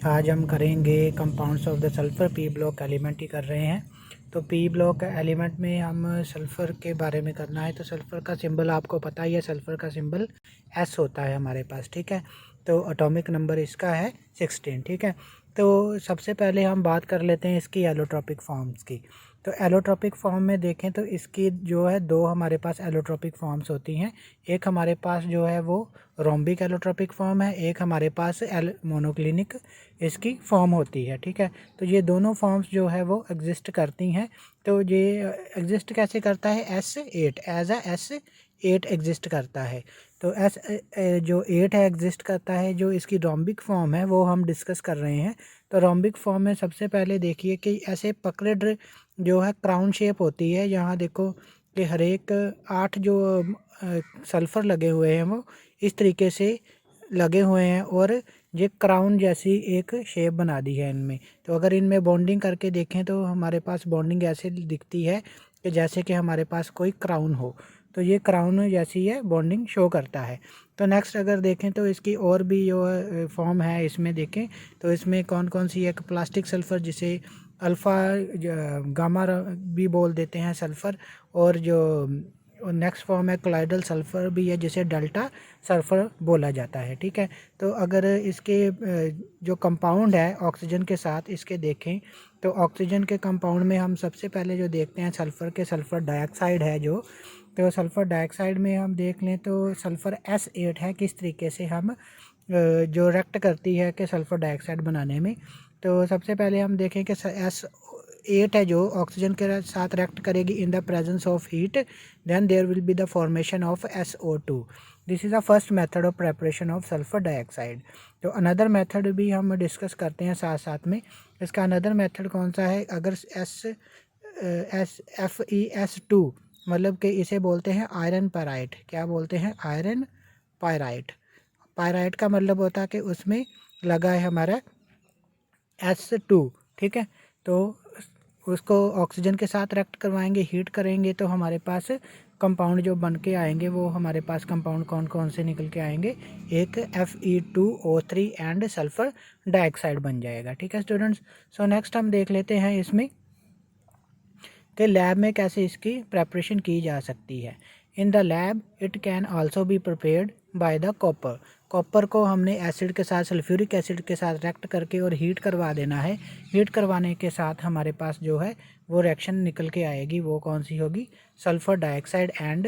आज हम करेंगे compounds of the sulphur. P block element ही कर रहे हैं। तो पी ब्लॉक एलिमेंट में हम सल्फ़र के बारे में करना है। तो सल्फ़र का सिंबल आपको पता ही है, सल्फ़र का सिंबल एस होता है हमारे पास, ठीक है। तो एटॉमिक नंबर इसका है 16, ठीक है। तो सबसे पहले हम बात कर लेते हैं इसकी एलोट्रोपिक फॉर्म्स की। तो एलोट्रोपिक फॉर्म में देखें तो इसकी जो है दो हमारे पास एलोट्रोपिक फॉर्म्स होती हैं। एक हमारे पास जो है वो रोम्बिक एलोट्रोपिक फॉर्म है, एक हमारे पास मोनोक्लिनिक इसकी फॉर्म होती है, ठीक है। तो ये दोनों फॉर्म्स जो है वो एग्जिस्ट करती हैं। तो ये एग्जिस्ट कैसे करता है, S8 as a S8 exist करता है। तो जो 8 है एग्जिस्ट करता है। जो इसकी रोम्बिक फॉर्म है वो हम डिस्कस कर रहे हैं। तो रोम्बिक फॉर्म में सबसे पहले देखिए कि ऐसे पकड़े जो है क्राउन शेप होती है। यहाँ देखो कि हर एक 8 जो सल्फ़र लगे हुए हैं वो इस तरीके से लगे हुए हैं और ये क्राउन जैसी एक शेप बना दी है इनमें। तो अगर इनमें बॉन्डिंग करके देखें तो हमारे पास बॉन्डिंग ऐसे दिखती है कि जैसे कि हमारे पास कोई क्राउन हो। तो ये क्राउन जैसी है बॉन्डिंग शो करता है। तो नेक्स्ट अगर देखें तो इसकी और भी जो फॉर्म है इसमें देखें तो इसमें कौन कौन सी, एक प्लास्टिक सल्फ़र जिसे अल्फ़ा गामा भी बोल देते हैं सल्फ़र, और जो नेक्स्ट फॉर्म है कोलाइडल सल्फ़र भी है जिसे डेल्टा सल्फ़र बोला जाता है, ठीक है। तो अगर इसके जो कंपाउंड है ऑक्सीजन के साथ इसके देखें तो ऑक्सीजन के कंपाउंड में हम सबसे पहले जो देखते हैं सल्फ़र के सल्फ़र डाइऑक्साइड है जो। तो सल्फ़र डाइऑक्साइड में हम देख लें तो सल्फ़र S8 है, किस तरीके से हम जो रिएक्ट करती है कि सल्फ़र डाइऑक्साइड बनाने में। तो सबसे पहले हम देखें कि S8 है जो ऑक्सीजन के साथ रिएक्ट करेगी in the presence of heat, then there will be the formation of SO2। This is the first method of preparation of sulphur dioxide. तो अनदर मेथड भी हम डिस्कस करते हैं साथ साथ में। इसका अनदर मेथड कौन सा है, अगर FeS2 मतलब कि इसे बोलते हैं आयरन पायराइट। क्या बोलते हैं, आयरन पायराइट। पायराइट का मतलब होता है कि उसमें लगा है हमारा S2, ठीक है। तो उसको ऑक्सीजन के साथ रिएक्ट करवाएंगे, हीट करेंगे तो हमारे पास कंपाउंड जो बन के आएंगे वो हमारे पास कंपाउंड कौन कौन से निकल के आएंगे, एक Fe2O3 एंड सल्फ़र डाइऑक्साइड बन जाएगा, ठीक है स्टूडेंट्स। सो नेक्स्ट हम देख लेते हैं इसमें कि लैब में कैसे इसकी प्रेपरेशन की जा सकती है। इन the lab it can also be prepared by the copper. Copper को हमने एसिड के साथ, सल्फ्यूरिक एसिड के साथ रिएक्ट करके और हीट करवा देना है। हीट करवाने के साथ हमारे पास जो है वो रिएक्शन निकल के आएगी, वो कौन सी होगी, sulphur dioxide and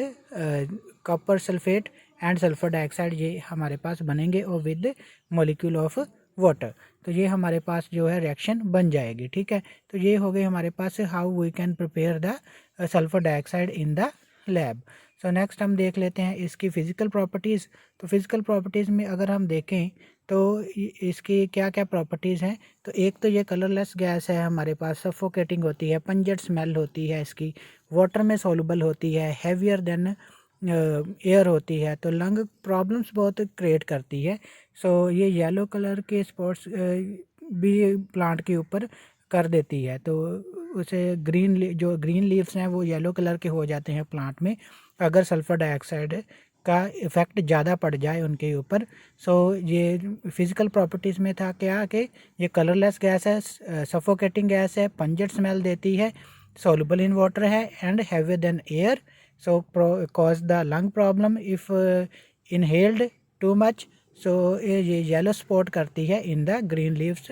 copper sulphate and sulphur dioxide, ये हमारे पास बनेंगे और विद मॉलिक्यूल ऑफ वाटर। तो ये हमारे पास जो है रिएक्शन बन जाएगी, ठीक है। तो ये हो गई हमारे पास how we can prepare the sulphur dioxide in the lab. So next हम देख लेते हैं इसकी फ़िज़िकल प्रॉपर्टीज़। तो फिज़िकल प्रॉपर्टीज़ में अगर हम देखें तो इसकी क्या क्या प्रॉपर्टीज़ हैं। तो एक तो ये कलरलेस गैस है हमारे पास, सफोकेटिंग होती है, पंजेंट स्मेल होती है इसकी, वाटर में सॉल्युबल होती है, हैवियर देन एयर होती है, तो लंग प्रॉब्लम्स बहुत क्रिएट करती है। सो ये येलो कलर के स्पॉट्स भी प्लांट के ऊपर कर देती है। तो उसे जो ग्रीन लीव्स हैं वो येलो कलर के हो जाते हैं प्लांट में अगर सल्फ़र डाइऑक्साइड का इफ़ेक्ट ज़्यादा पड़ जाए उनके ऊपर। सो ये फिज़िकल प्रॉपर्टीज़ में था क्या कि ये कलरलेस गैस है, सफोकेटिंग गैस है, पंजेंट स्मेल देती है, soluble in water है and heavier than air, so cause the lung problem if inhaled too much। सो ये येलो स्पॉट करती है in the green leaves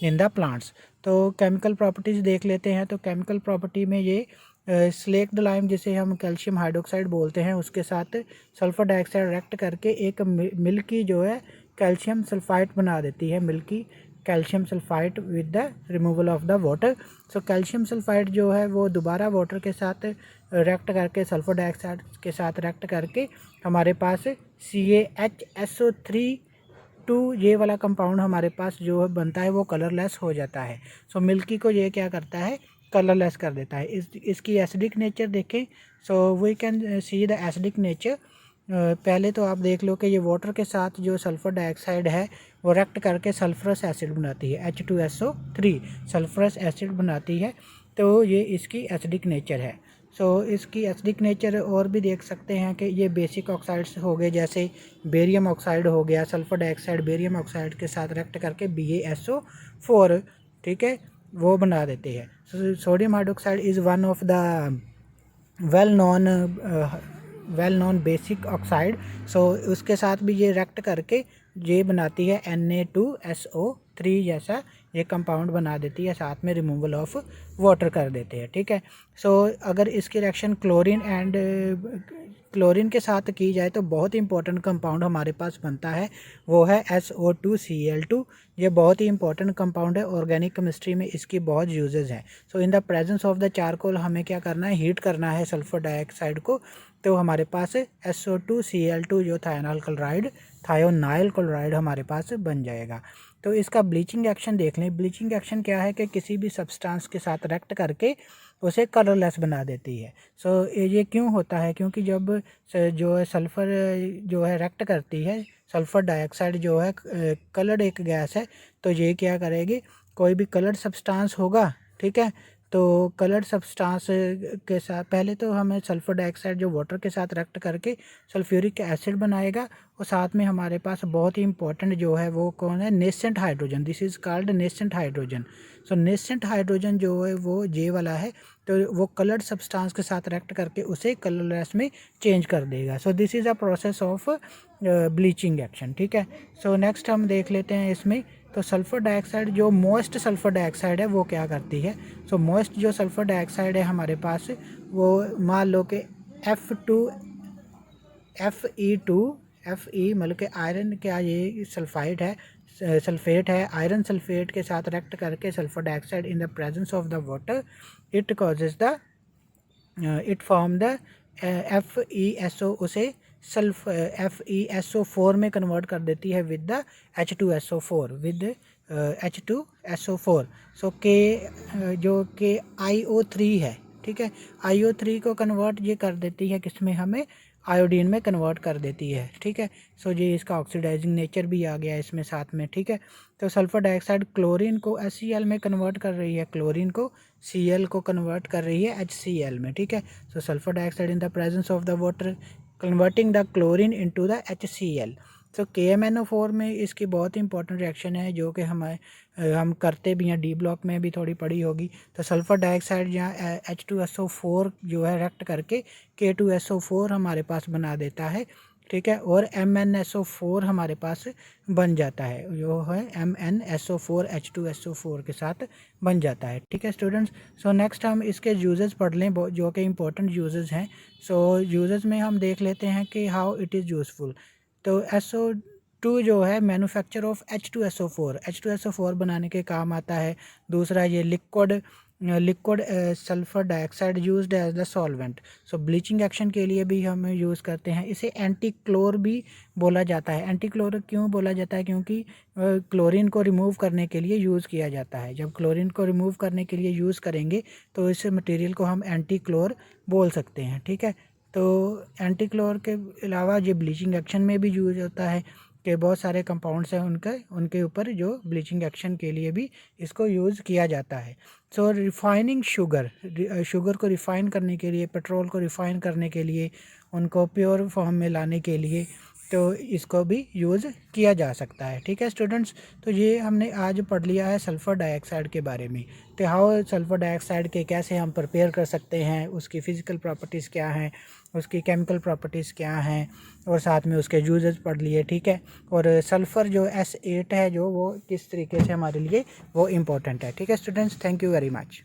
in the plants. तो chemical properties देख लेते हैं। तो केमिकल प्रॉपर्टी में ये स्लेक्ड लाइम जिसे हम कैल्शियम हाइड्रोक्साइड बोलते हैं उसके साथ सल्फ़र डाइऑक्साइड रिएक्ट करके एक मिल्की जो है कैल्शियम सल्फाइड बना देती है, milky calcium sulphide with the removal of the water. So calcium sulphide जो है वो दोबारा वाटर के साथ रिएक्ट करके, सल्फ़र डाइऑक्साइड के साथ रिएक्ट करके हमारे पास CaHSO3 ये वाला कंपाउंड हमारे पास जो बनता है वो कलरलेस हो जाता है। सो मिल्की को ये क्या करता है, कलरलेस कर देता है। इसकी एसिडिक नेचर देखें। So we can see the acidic nature. पहले तो आप देख लो कि ये वाटर के साथ जो सल्फ़र डाइऑक्साइड है वो रिएक्ट करके सल्फरस एसिड बनाती है, H2SO3 सल्फरस एसिड बनाती है। तो ये इसकी एसिडिक नेचर है। सो इसकी एसिडिक नेचर और भी देख सकते हैं कि ये बेसिक ऑक्साइड्स हो गए, जैसे बेरियम ऑक्साइड हो गया, सल्फर डाइऑक्साइड बेरियम ऑक्साइड के साथ रिएक्ट करके BaSO4, ठीक है, वो बना देते हैं। Sodium hydroxide is one of the well known basic oxide. So उसके साथ भी ये रिएक्ट करके ये बनाती है Na2SO3 जैसा ये कंपाउंड बना देती है, साथ में रिमूवल ऑफ वाटर कर देते हैं, ठीक है। सो अगर इसकी रिएक्शन क्लोरीन के साथ की जाए तो बहुत ही इंपॉर्टेंट कंपाउंड हमारे पास बनता है, वो है SO2Cl2। ये बहुत ही इंपॉर्टेंट कंपाउंड है, ऑर्गेनिक केमिस्ट्री में इसकी बहुत यूजेस हैं। So in the presence of the charcoal हमें क्या करना है, हीट करना है सल्फर डाइऑक्साइड को, तो हमारे पास SO2Cl2 जो थायोनाइल क्लोराइड हमारे पास बन जाएगा। तो इसका ब्लीचिंग एक्शन देख लें। ब्लीचिंग एक्शन क्या है कि किसी भी सब्सटेंस के साथ रिएक्ट करके उसे कलरलेस बना देती है। सो ये क्यों होता है, क्योंकि जब जो है सल्फ़र जो है रिएक्ट करती है, सल्फ़र डाइऑक्साइड जो है कलर्ड एक गैस है, तो ये क्या करेगी, कोई भी कलर्ड सब्सटेंस होगा, ठीक है, तो कलर्ड सब्सटेंस के साथ पहले तो हमें सल्फ़र डाइऑक्साइड जो वाटर के साथ रिएक्ट करके सल्फ्यूरिक एसिड बनाएगा, और साथ में हमारे पास बहुत ही इंपॉर्टेंट जो है वो कौन है, nascent hydrogen. This is called nascent hydrogen. So nascent hydrogen जो है वो जे वाला है, तो वो कलर्ड सब्सटेंस के साथ रिएक्ट करके उसे कलरलेस में चेंज कर देगा। So this is a process of bleaching action, ठीक है। सो नेक्स्ट हम देख लेते हैं इसमें, तो सल्फ़र डाइऑक्साइड जो मोस्ट सल्फ़र डाइऑक्साइड है वो क्या करती है। सो मोस्ट जो सल्फ़र डाइऑक्साइड है हमारे पास, वो मान लो कि Fe मतलब कि आयरन क्या ये सल्फाइड है, सल्फेट है, आयरन सल्फेट के साथ रिएक्ट करके sulphur dioxide in the presence of the water it causes the it form the FeSO, उसे FeSO4 में कन्वर्ट कर देती है विद द H2SO4। सो के जो के IO3 है, ठीक है, IO3 को कन्वर्ट ये कर देती है किस में, हमें आयोडीन में कन्वर्ट कर देती है, ठीक है। सो ये इसका ऑक्सीडाइजिंग नेचर भी आ गया इसमें साथ में, ठीक है। तो सल्फर डाइऑक्साइड क्लोरीन को HCl में कन्वर्ट कर रही है, क्लोरीन को Cl को कन्वर्ट कर रही है HCl में, ठीक है। So sulphur dioxide in the presence of the water converting the chlorine into the HCl। तो KMnO4 में इसकी बहुत इंपॉर्टेंट रिएक्शन है, जो कि हम करते भी हैं, डी ब्लॉक में भी थोड़ी पड़ी होगी। तो सल्फ़र डाइऑक्साइड यहाँ H2SO4 जो है रिएक्ट करके K2SO4 हमारे पास बना देता है, ठीक है, और MnSO4 हमारे पास बन जाता है, जो है MnSO4 H2SO4 के साथ बन जाता है, ठीक है स्टूडेंट्स। सो नेक्स्ट हम इसके यूजेस पढ़ लें जो कि इंपॉर्टेंट यूजेस हैं। सो यूजेस में हम देख लेते हैं कि हाउ इट इज़ यूज़फुल। तो SO2 जो है मैन्युफैक्चर ऑफ H2SO4 बनाने के काम आता है। दूसरा ये liquid sulphur dioxide used as the solvent. So bleaching action के लिए भी हम यूज़ करते हैं। इसे एंटी क्लोर भी बोला जाता है। एंटी क्लोर क्यों बोला जाता है, क्योंकि क्लोरीन को रिमूव करने के लिए यूज़ किया जाता है। जब क्लोरीन को रिमूव करने के लिए यूज़ करेंगे तो इस मटेरियल को हम एंटी क्लोर बोल सकते हैं, ठीक है। तो एंटी क्लोर के अलावा ये ब्लीचिंग एक्शन में भी यूज होता है, कि बहुत सारे कंपाउंड्स हैं उनके ऊपर जो ब्लीचिंग एक्शन के लिए भी इसको यूज़ किया जाता है। सो रिफाइनिंग शुगर को रिफ़ाइन करने के लिए, पेट्रोल को रिफ़ाइन करने के लिए, उनको प्योर फॉर्म में लाने के लिए, तो इसको भी यूज़ किया जा सकता है, ठीक है स्टूडेंट्स। तो ये हमने आज पढ़ लिया है सल्फ़र डाइऑक्साइड के बारे में। तो हाउ सल्फ़र डाइऑक्साइड के कैसे हम प्रिपेयर कर सकते हैं, उसकी फ़िज़िकल प्रॉपर्टीज़ क्या हैं, उसकी केमिकल प्रॉपर्टीज़ क्या हैं, और साथ में उसके यूजेस पढ़ लिए, ठीक है। और सल्फ़र जो S8 है जो वो किस तरीके से हमारे लिए वो इम्पोर्टेंट है, ठीक है students. Thank you very much.